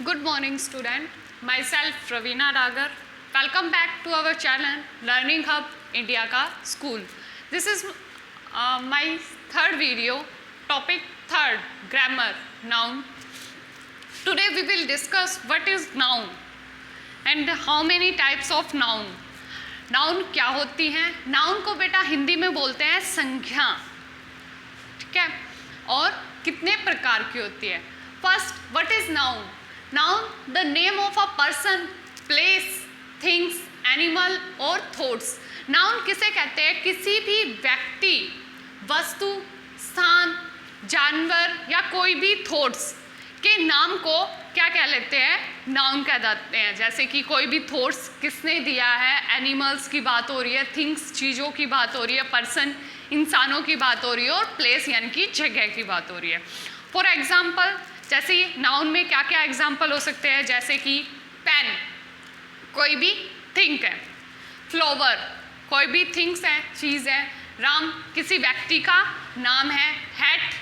Good morning, student. Myself, Ravina Ragar. Welcome back to our channel, Learning Hub India Ka School. This is my third video, topic third, grammar, noun. Today we will discuss what is noun and how many types of noun. Noun क्या होती हैं? Noun को बेटा हिंदी में बोलते हैं संज्ञा, ठीक है, और कितने प्रकार की होती है. First, what is noun? Noun the name of a person, place, things, animal और थॉट्स. नाउन किसे कहते हैं? किसी भी व्यक्ति, वस्तु, स्थान, जानवर या कोई भी थॉट्स के नाम को क्या कह लेते हैं? नाउन कह देते हैं. जैसे कि कोई भी थॉट्स किसने दिया है, एनिमल्स की बात हो रही है, थिंग्स चीज़ों की बात हो रही है, पर्सन इंसानों की बात हो रही है और प्लेस यानी कि जगह की बात हो रही है. फॉर एग्जाम्पल, जैसे नाउन में क्या क्या एग्जाम्पल हो सकते हैं? जैसे कि पेन कोई भी थिंग है, फ्लावर कोई भी थिंग्स है, चीज़ है, राम किसी व्यक्ति का नाम है, हैट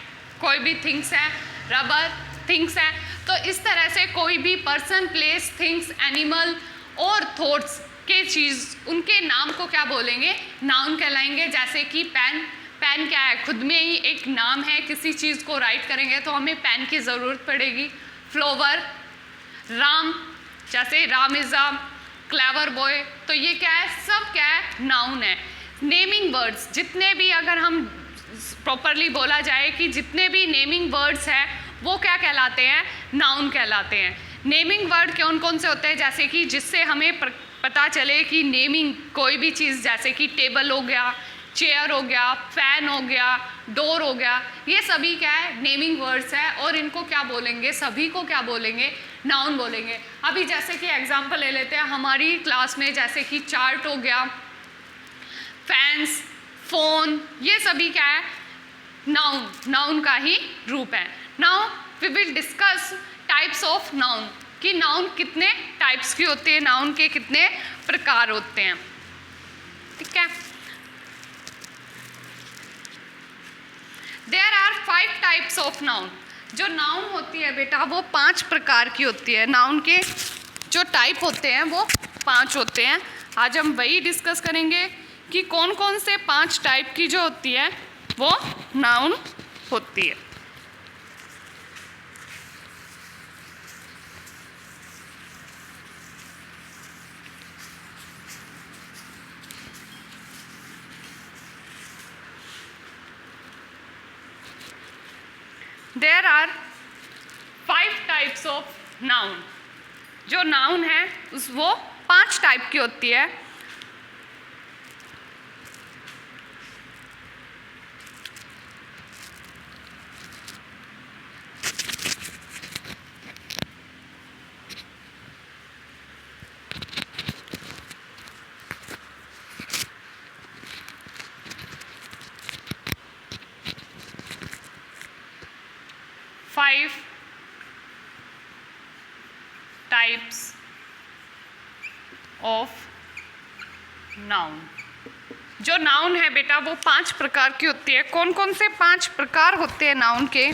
कोई भी थिंग्स है, रबर थिंग्स है. तो इस तरह से कोई भी पर्सन, प्लेस, थिंग्स, एनिमल और थॉट्स के चीज़, उनके नाम को क्या बोलेंगे? नाउन कहलाएंगे. जैसे कि पेन, पेन क्या है? खुद में ही एक नाम है. किसी चीज़ को राइट करेंगे तो हमें पेन की ज़रूरत पड़ेगी. फ्लावर, राम, जैसे Ram is a clever boy, तो ये क्या है? सब क्या है? नाउन है. नेमिंग वर्ड्स, जितने भी, अगर हम प्रॉपरली बोला जाए कि जितने भी नेमिंग वर्ड्स हैं वो क्या कहलाते हैं? नाउन कहलाते हैं. नेमिंग वर्ड कौन कौन से होते हैं? जैसे कि जिससे हमें पता चले कि नेमिंग कोई भी चीज़, जैसे कि टेबल हो गया, चेयर हो गया, फैन हो गया, डोर हो गया, ये सभी क्या है? नेमिंग वर्ड्स है. और इनको क्या बोलेंगे? सभी को क्या बोलेंगे? नाउन बोलेंगे. अभी जैसे कि एग्जांपल ले लेते हैं हमारी क्लास में, जैसे कि चार्ट हो गया, फैंस, फोन, ये सभी क्या है? नाउन, नाउन का ही रूप है. Now we will discuss types of noun, कि नाउन कितने टाइप्स की होती है, नाउन के कितने प्रकार होते हैं, ठीक है. There are 5 types of noun. जो नाउन होती है बेटा वो 5 प्रकार की होती है. नाउन के जो टाइप होते हैं वो 5 होते हैं. आज हम वही डिस्कस करेंगे कि कौन कौन से 5 टाइप की जो होती है वो नाउन होती है. There are 5 types of noun. जो नाउन है वो 5 टाइप की होती है. Five types of noun. जो नाउन है बेटा वो 5 प्रकार की होती है. कौन कौन से 5 प्रकार होते हैं नाउन के?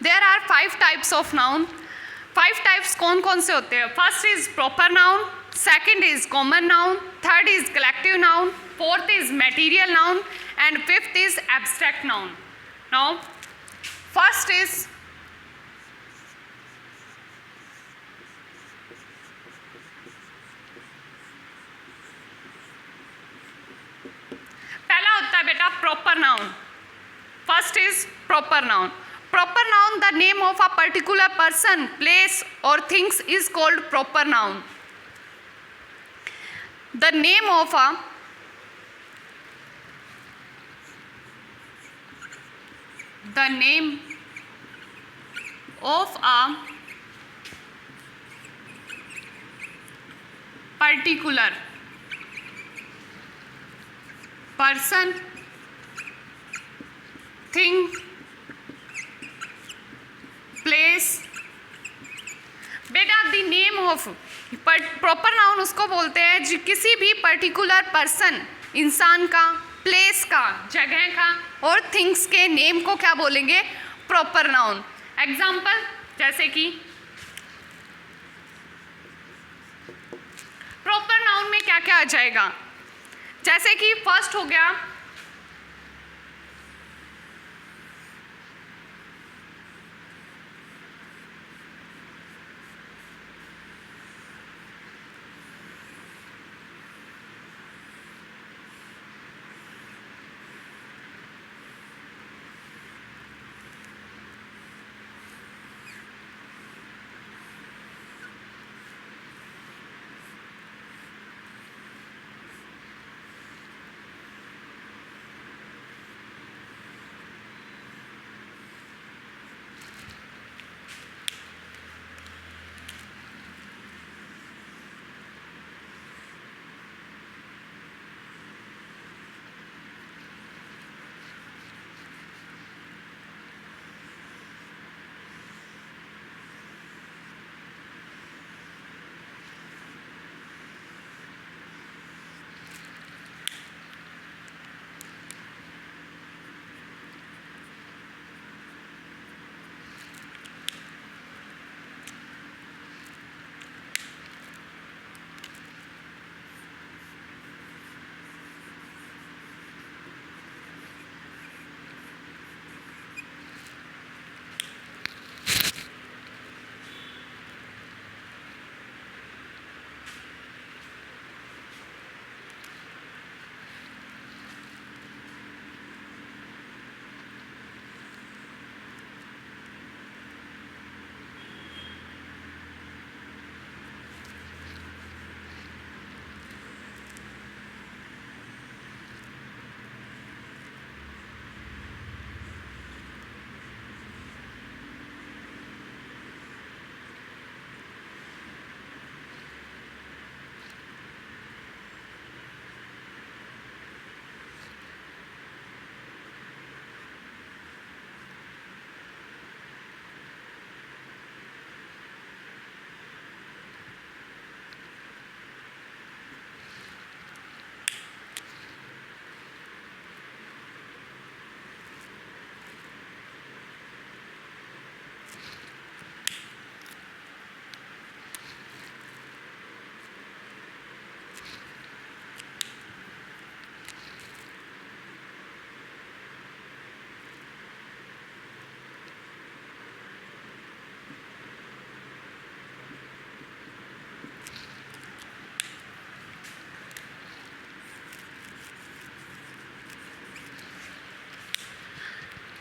There are 5 types of noun. 5 types कौन कौन से होते हैं? First is proper noun, second is common noun, third is collective noun, fourth is material noun and fifth is abstract noun. Now first is पहला होता है बेटा proper noun. First is proper noun. Proper noun, the name of a particular person, place or things is called proper noun. The name of a particular person, thing, place. बेटा the name of, proper noun उसको बोलते हैं जो किसी भी particular person, इंसान का, place का, जगह का, और थिंग्स के नेम को क्या बोलेंगे? Proper noun. एग्जाम्पल जैसे कि प्रॉपर नाउन में क्या क्या आ जाएगा? जैसे कि फर्स्ट हो गया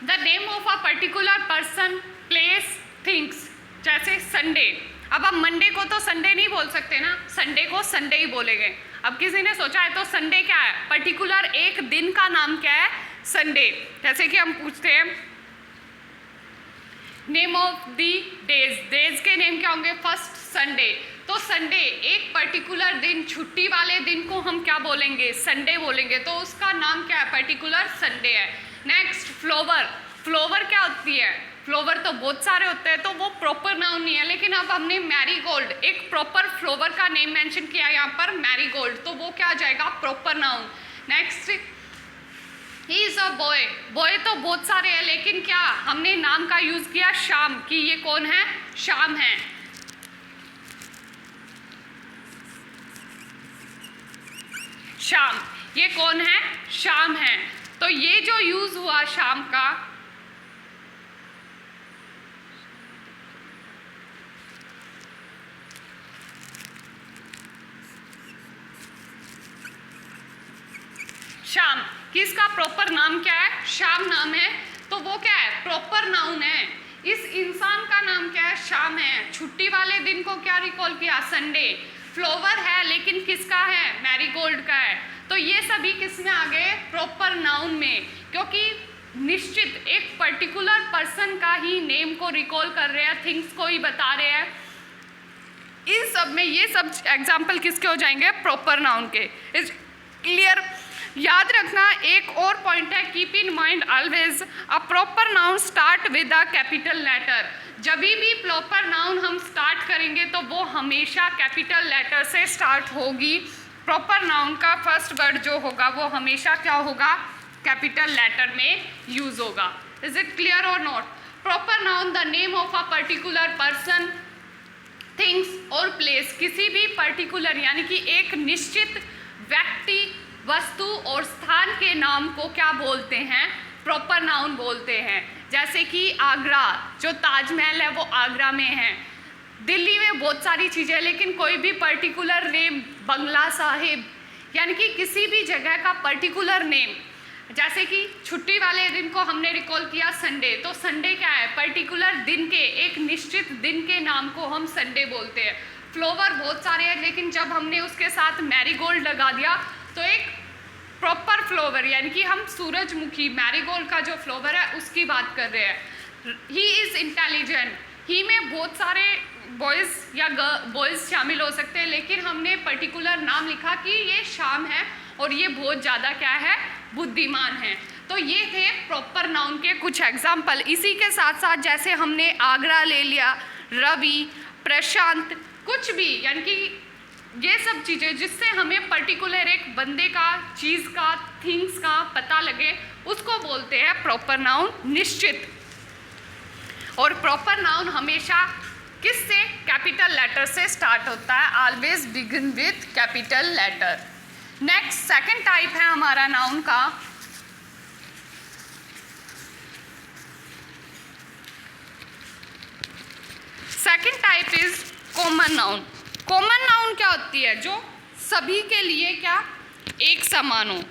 the name of a particular person, place, things. जैसे संडे, अब हम मंडे को तो संडे नहीं बोल सकते ना, संडे को संडे ही बोलेंगे। अब किसी ने सोचा है तो संडे क्या है? पर्टिकुलर एक दिन का नाम क्या है? संडे। जैसे कि हम पूछते हैं name of the days, days के नेम क्या होंगे? First Sunday. तो संडे एक पर्टिकुलर दिन, छुट्टी वाले दिन को हम क्या बोलेंगे? संडे बोलेंगे। तो उसका नाम क्या है? पर्टिकुलर संडे है। नेक्स्ट फ्लावर, फ्लावर क्या होती है? फ्लावर तो बहुत सारे होते हैं, तो वो प्रॉपर नाउन नहीं है। लेकिन अब हमने मैरीगोल्ड, एक प्रॉपर फ्लावर का नेम मेंशन किया यहाँ पर, मैरीगोल्ड, तो वो क्या आ जाएगा? Proper noun. Next he is a boy, boy तो बहुत सारे हैं, लेकिन क्या हमने नाम का यूज किया? शाम, कि ये कौन है? शाम है। शाम, ये कौन है? शाम है। तो ये जो यूज हुआ शाम का, शाम, किसका प्रॉपर नाम क्या है? शाम नाम है। तो वो क्या है? प्रॉपर नाउन है। इस इंसान का नाम क्या है? शाम है। छुट्टी वाले दिन को क्या रिकॉल किया? संडे। फ्लावर है, लेकिन किसका है? मैरीगोल्ड का है। तो ये सभी किस में आ गए? प्रॉपर नाउन में, क्योंकि निश्चित एक पर्टिकुलर पर्सन का ही नेम को रिकॉल कर रहे हैं, थिंग्स को ही बता रहे हैं। इज सब में ये सब एग्जाम्पल किसके हो जाएंगे? प्रॉपर नाउन के। Is clear? याद रखना एक और पॉइंट है, keep in mind always a proper noun start with a capital letter. जब भी प्रॉपर नाउन हम स्टार्ट करेंगे तो वो हमेशा कैपिटल लेटर से स्टार्ट होगी। प्रॉपर नाउन का फर्स्ट वर्ड जो होगा वो हमेशा क्या होगा? कैपिटल लेटर में यूज होगा। इज इट क्लियर और not? Proper noun the name of a particular person, things और प्लेस। किसी भी पर्टिकुलर यानी कि एक निश्चित व्यक्ति, वस्तु और स्थान के नाम को क्या बोलते हैं? प्रॉपर नाउन बोलते हैं। जैसे कि आगरा, जो ताजमहल है वो आगरा में है। दिल्ली में बहुत सारी चीज़ें, लेकिन कोई भी पर्टिकुलर नेम, बंगला साहिब, यानी कि किसी भी जगह का पर्टिकुलर नेम। जैसे कि छुट्टी वाले दिन को हमने रिकॉल किया संडे, तो संडे क्या है? पर्टिकुलर दिन के, एक निश्चित दिन के नाम को हम संडे बोलते हैं। फ्लावर बहुत सारे हैं, लेकिन जब हमने उसके साथ मैरीगोल्ड लगा दिया तो एक प्रॉपर फ्लावर, यानी कि हम सूरजमुखी, मैरीगोल्ड का जो फ्लावर है उसकी बात कर रहे हैं। ही इज़ इंटेलिजेंट, ही में बहुत सारे बॉयज़ या बॉयज़ शामिल हो सकते हैं, लेकिन हमने पर्टिकुलर नाम लिखा कि ये शाम है और ये बहुत ज़्यादा क्या है? बुद्धिमान है। तो ये थे प्रॉपर नाउन के कुछ एग्जाम्पल। इसी के साथ साथ जैसे हमने आगरा ले लिया, रवि, प्रशांत, कुछ भी, यानी कि ये सब चीज़ें जिससे हमें पर्टिकुलर एक बंदे का, चीज़ का, थिंग्स का पता लगे, उसको बोलते हैं प्रॉपर नाउन, निश्चित। और प्रॉपर नाउन हमेशा किससे? कैपिटल लेटर से स्टार्ट होता है। Always begin with capital letter. Next second type है हमारा नाउन का, second type is common noun. Common noun क्या होती है? जो सभी के लिए क्या? एक समान हो।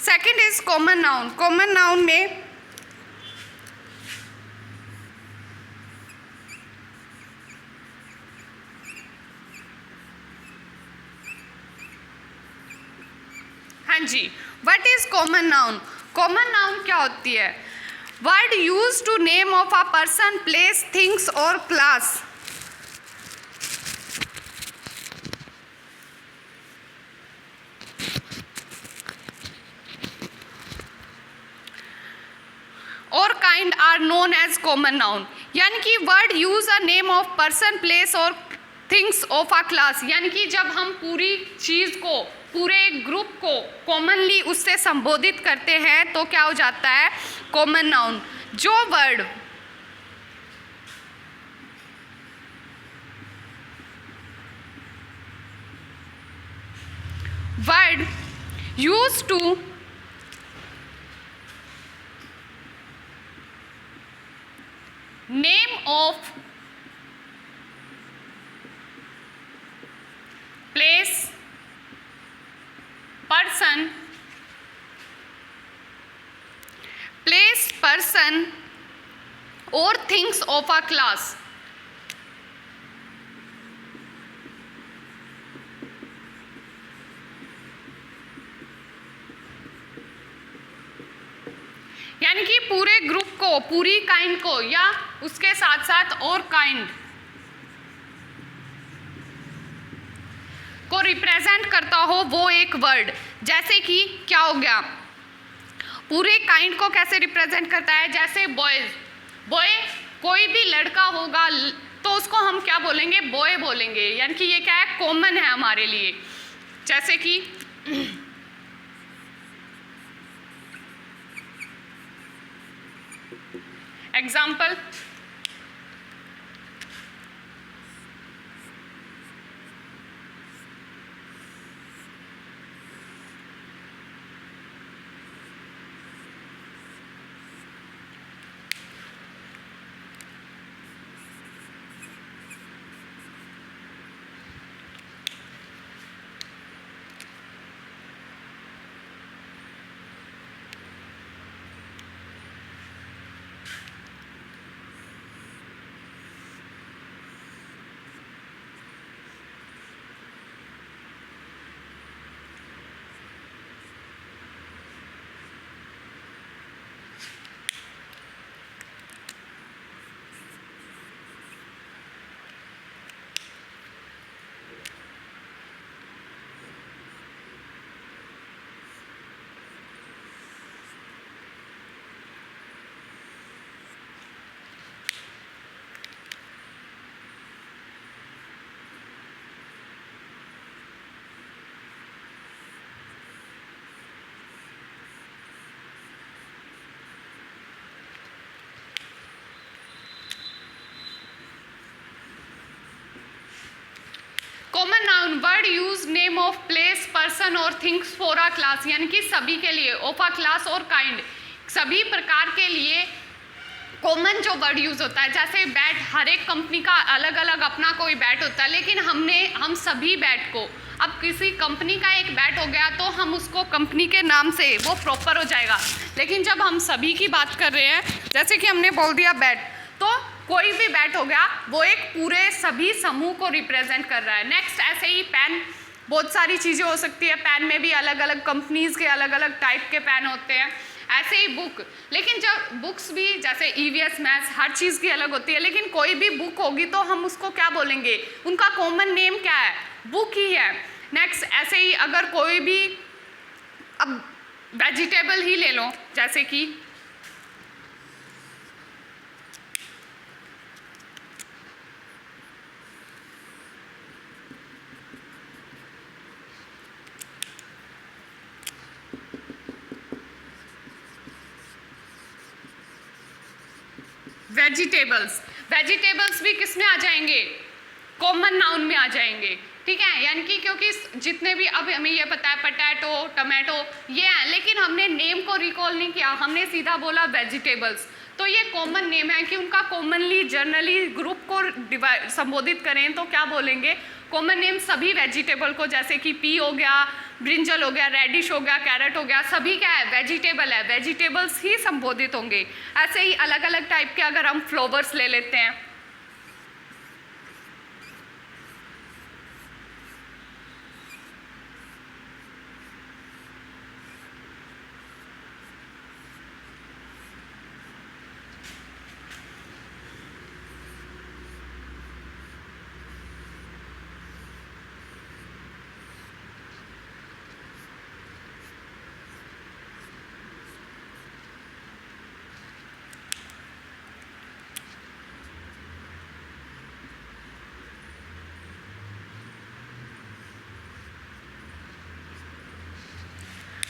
Second is common noun. Common noun में हाँ जी, what is common noun? Common noun क्या होती है? Word use to name of a person, place, things और क्लास। और kind are known as common noun. यानी कि word use a name of person, place और थिंग्स ऑफ अ क्लास, यानी कि जब हम पूरी चीज़ को, पूरे ग्रुप को कॉमनली उससे संबोधित करते हैं तो क्या हो जाता है? Common noun. जो word use to name of place, person, और थिंग्स ऑफ अ क्लास। यानी कि पूरे ग्रुप को, पूरी काइंड को, या उसके साथ साथ और काइंड को रिप्रेजेंट करता हो वो एक वर्ड। जैसे कि क्या हो गया? पूरे काइंड को कैसे रिप्रेजेंट करता है? जैसे बॉयज, बॉय, कोई भी लड़का होगा तो उसको हम क्या बोलेंगे? बॉय बोलेंगे। यानी कि ये क्या है? कॉमन है हमारे लिए। जैसे कि example, word use name of place person और थिंग्स फॉर अ क्लास, यानी कि सभी के लिए, ऑफ अ क्लास और काइंड, सभी प्रकार के लिए कॉमन जो वर्ड यूज़ होता है। जैसे बैट, हर एक कंपनी का अलग अलग अपना कोई बैट होता है, लेकिन हम सभी बैट को, अब किसी कंपनी का एक बैट हो गया तो हम उसको कंपनी के नाम से वो प्रॉपर हो जाएगा, लेकिन जब हम सभी की बात कर रहे हैं, जैसे कि हमने बोल दिया बैट, तो कोई भी बैट हो गया वो एक पूरे सभी समूह को रिप्रेजेंट कर रहा है। नेक्स्ट, ऐसे ही पेन, बहुत सारी चीज़ें हो सकती है, पेन में भी अलग अलग कंपनीज़ के अलग अलग टाइप के पेन होते हैं। ऐसे ही बुक, लेकिन जब बुक्स भी जैसे ईवीएस, मैथ्स, हर चीज़ की अलग होती है, लेकिन कोई भी बुक होगी तो हम उसको क्या बोलेंगे, उनका कॉमन नेम क्या है, बुक ही है। नेक्स्ट, ऐसे ही अगर कोई भी, अब वेजिटेबल ही ले लो, जैसे कि वेजिटेबल्स भी किस में आ जाएंगे, कॉमन नाउन में आ जाएंगे, ठीक है। यानी कि क्योंकि जितने भी, अब हमें ये पता है पोटैटो, टमाटो ये हैं, लेकिन हमने नेम को रिकॉल नहीं किया, हमने सीधा बोला वेजिटेबल्स, तो ये कॉमन नेम है कि उनका कॉमनली जनरली ग्रुप को संबोधित करें तो क्या बोलेंगे, कॉमन नेम सभी वेजिटेबल को, जैसे कि पी हो गया, ब्रिंजल हो गया, रेडिश हो गया, कैरेट हो गया, सभी क्या है, वेजिटेबल है, वेजिटेबल्स ही संबोधित होंगे। ऐसे ही अलग अलग टाइप के अगर हम फ्लावर्स ले लेते हैं,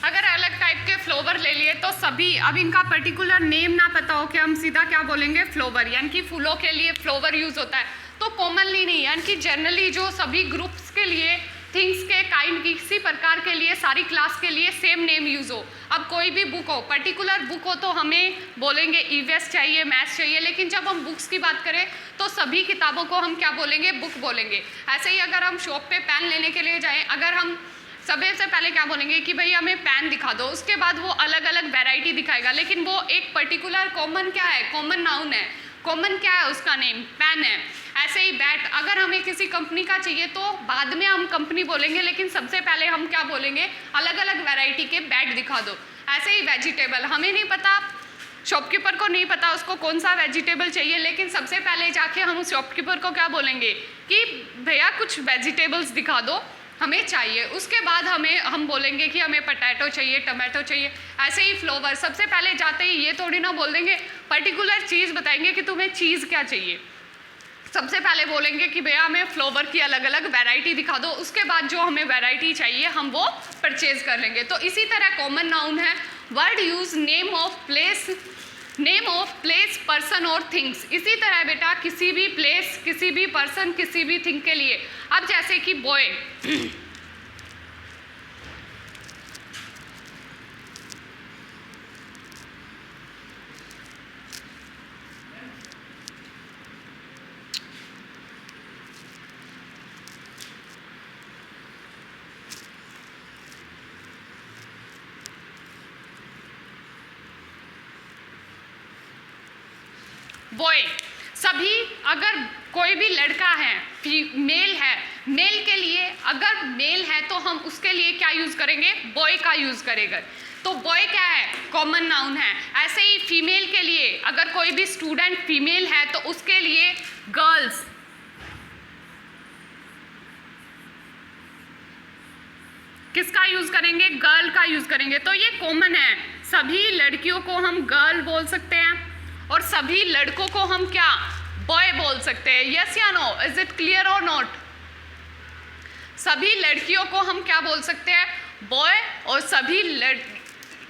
अगर अलग टाइप के फ्लावर ले लिए तो सभी, अब इनका पर्टिकुलर नेम ना पता हो कि हम सीधा क्या बोलेंगे, फ्लावर, यानी कि फूलों के लिए फ्लावर यूज होता है, तो कॉमनली नहीं, यानी कि जनरली जो सभी ग्रुप्स के लिए, थिंग्स के, काइंड, किसी प्रकार के लिए, सारी क्लास के लिए सेम नेम यूज हो। अब कोई भी बुक हो, पर्टिकुलर बुक हो, तो हमें बोलेंगे ईवीएस चाहिए, मैथ्स चाहिए, लेकिन जब हम बुक्स की बात करें तो सभी किताबों को हम क्या बोलेंगे, बुक बोलेंगे। ऐसे ही अगर हम शॉप पे पेन लेने के लिए जाएं, अगर हम सबसे पहले क्या बोलेंगे कि भाई हमें पेन दिखा दो, उसके बाद वो अलग अलग वैरायटी दिखाएगा, लेकिन वो एक पर्टिकुलर कॉमन क्या है, कॉमन नाउन है, कॉमन क्या है, उसका नेम पेन है। ऐसे ही बैट, अगर हमें किसी कंपनी का चाहिए तो बाद में हम कंपनी बोलेंगे, लेकिन सबसे पहले हम क्या बोलेंगे, अलग अलग वैरायटी के बैट दिखा दो। ऐसे ही वेजिटेबल, हमें नहीं पता, शॉपकीपर को नहीं पता उसको कौन सा वेजिटेबल चाहिए, लेकिन सबसे पहले जाके हम उस शॉपकीपर को क्या बोलेंगे कि भैया कुछ वेजिटेबल्स दिखा दो, हमें चाहिए। उसके बाद हम बोलेंगे कि हमें पोटैटो चाहिए, टमाटो चाहिए। ऐसे ही फ्लावर, सबसे पहले जाते ही ये थोड़ी ना बोल देंगे, पर्टिकुलर चीज़ बताएंगे कि तुम्हें चीज़ क्या चाहिए, सबसे पहले बोलेंगे कि भैया हमें फ्लावर की अलग अलग वैरायटी दिखा दो, उसके बाद जो हमें वैरायटी चाहिए हम वो परचेज कर लेंगे। तो इसी तरह कॉमन नाउन है, word use name of place person और थिंग्स। इसी तरह बेटा किसी भी प्लेस, किसी भी पर्सन, किसी भी थिंग के लिए, अब जैसे कि बॉय, बॉय सभी, अगर कोई भी लड़का है, मेल है, मेल के लिए अगर मेल है तो हम उसके लिए क्या यूज करेंगे, बॉय का यूज करेंगे। तो बॉय क्या है, कॉमन नाउन है। ऐसे ही फीमेल के लिए, अगर कोई भी स्टूडेंट फीमेल है तो उसके लिए गर्ल्स, किसका यूज करेंगे, गर्ल का यूज करेंगे। तो ये कॉमन है, सभी लड़कियों को हम गर्ल बोल सकते हैं और सभी लड़कों को हम क्या, बॉय बोल सकते हैं। यस या नो, इज इट क्लियर और नॉट? सभी लड़कियों को हम क्या बोल सकते हैं, बॉय, और सभी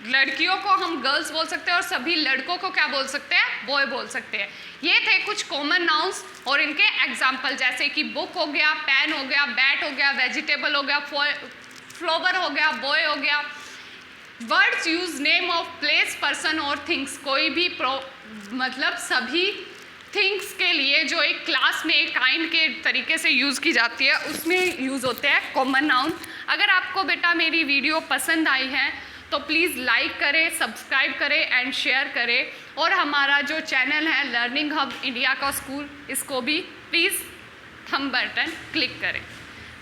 लड़कियों को हम गर्ल्स बोल सकते हैं और सभी लड़कों को क्या बोल सकते हैं, बॉय बोल सकते हैं। ये थे कुछ कॉमन नाउन्स और इनके एग्जाम्पल, जैसे कि बुक हो गया, पेन हो गया, बैट हो गया, वेजिटेबल हो गया, फ्लावर हो गया, बॉय हो गया। Words use name of place, person और थिंग्स। कोई भी मतलब सभी थिंग्स के लिए जो एक क्लास में एक काइंड के तरीके से यूज़ की जाती है उसमें यूज़ होते हैं कॉमन नाउन। अगर आपको बेटा मेरी वीडियो पसंद आई है तो प्लीज़ लाइक करें, सब्सक्राइब करें एंड शेयर करें, और हमारा जो चैनल है लर्निंग हब इंडिया का स्कूल, इसको भी प्लीज़ थंब बटन क्लिक करें।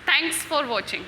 Thanks for watching.